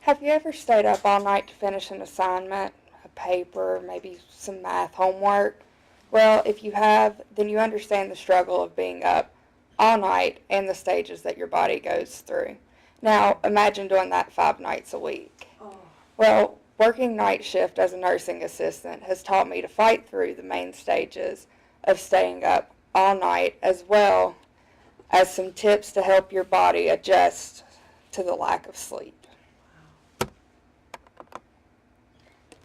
Have you ever stayed up all night to finish an assignment, a paper, maybe some math homework? Well, if you have, then you understand the struggle of being up all night and the stages that your body goes through. Now, imagine doing that 5 nights a week. Oh. Well, working night shift as a nursing assistant has taught me to fight through the main stages of staying up all night, as well as some tips to help your body adjust to the lack of sleep.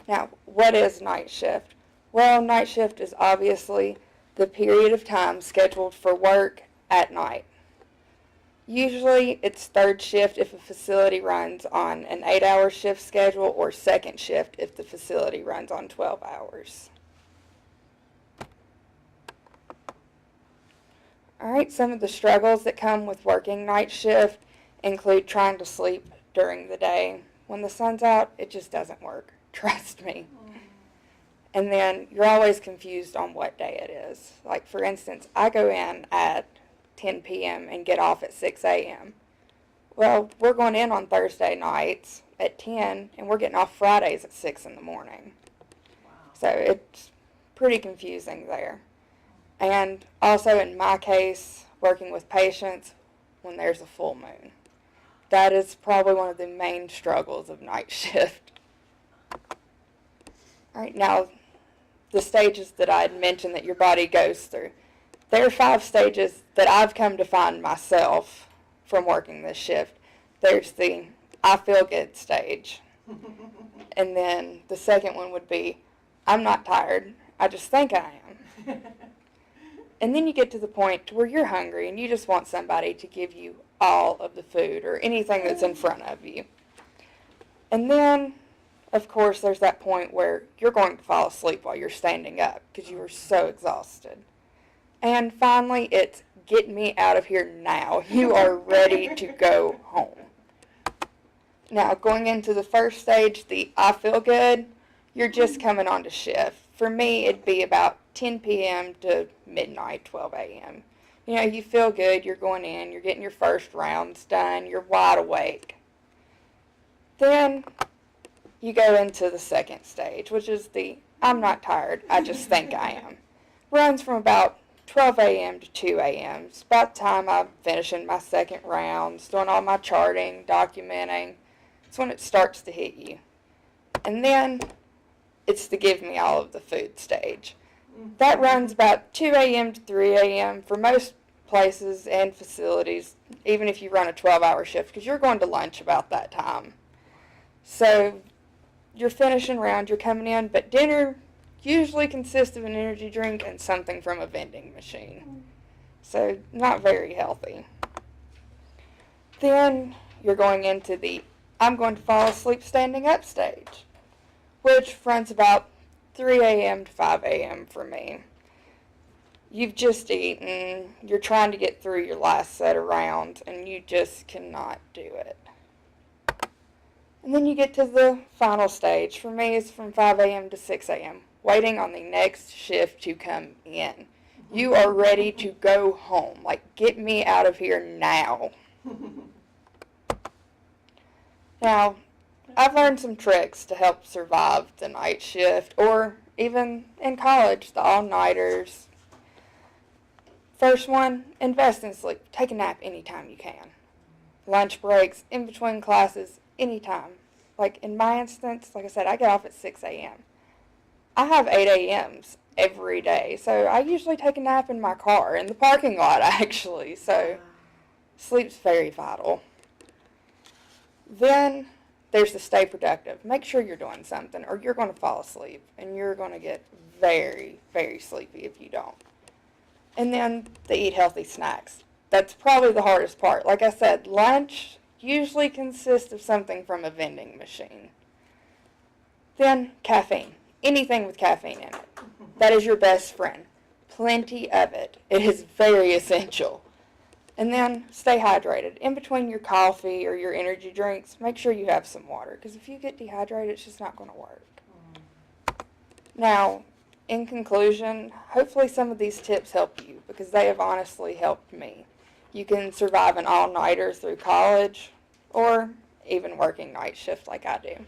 Now, what is night shift? Well, night shift is obviously the period of time scheduled for work at night. Usually it's third shift if a facility runs on an 8-hour shift schedule, or second shift if the facility runs on 12 hours. All right, some of the struggles that come with working night shift include trying to sleep during the day. When the sun's out, it just doesn't work. Trust me. And then you're always confused on what day it is. Like, for instance, I go in at 10 p.m. and get off at 6 a.m. Well, we're going in on Thursday nights at 10, and we're getting off Fridays at 6 in the morning. Wow. So it's pretty confusing there. And also in my case, working with patients when there's a full moon. That is probably one of the main struggles of night shift. All right, now the stages that I had mentioned that your body goes through. There are 5 stages that I've come to find myself from working this shift. There's the I feel good stage. And then the second one would be I'm not tired, I just think I am. And then you get to the point where you're hungry and you just want somebody to give you all of the food or anything that's in front of you. And then, of course, there's that point where you're going to fall asleep while you're standing up because you are so exhausted. And finally, it's get me out of here now. You are ready to go home. Now, going into the first stage, the I feel good, you're just coming on to shift. For me, it'd be about 10 p.m. to midnight, 12 a.m. You know, you feel good, you're going in, you're getting your first rounds done, you're wide awake. Then you go into the second stage, which is the I'm not tired, I just think I am. Runs from about 12 a.m. to 2 a.m. It's about the time I'm finishing my second rounds, doing all my charting, documenting. It's when it starts to hit you. And then it's the give me all of the food stage. That runs about 2 a.m. to 3 a.m. for most places and facilities, even if you run a 12-hour shift, because you're going to lunch about that time. So you're finishing round, you're coming in, but dinner usually consists of an energy drink and something from a vending machine. So not very healthy. Then you're going into the I'm going to fall asleep standing up stage, which runs about 3 a.m. to 5 a.m. for me. You've just eaten, you're trying to get through your last set of rounds, and you just cannot do it. And then you get to the final stage. For me, it's from 5 a.m. to 6 a.m., waiting on the next shift to come in. You are ready to go home. Like, get me out of here now. Now, I've learned some tricks to help survive the night shift, or even in college, the all-nighters. First one, invest in sleep. Take a nap anytime you can. Lunch breaks, in between classes, anytime. Like in my instance, like I said, I get off at 6 a.m. I have 8 a.m.s every day, so I usually take a nap in my car, in the parking lot actually, so sleep's very vital. Then there's the stay productive. Make sure you're doing something or you're going to fall asleep, and you're going to get very, very sleepy if you don't. And then the eat healthy snacks. That's probably the hardest part. Like I said, lunch usually consists of something from a vending machine. Then caffeine. Anything with caffeine in it. That is your best friend. Plenty of it. It is very essential. And then stay hydrated. In between your coffee or your energy drinks, make sure you have some water, because if you get dehydrated, it's just not going to work. Now, in conclusion, hopefully some of these tips help you, because they have honestly helped me. You can survive an all-nighter through college, or even working night shift like I do.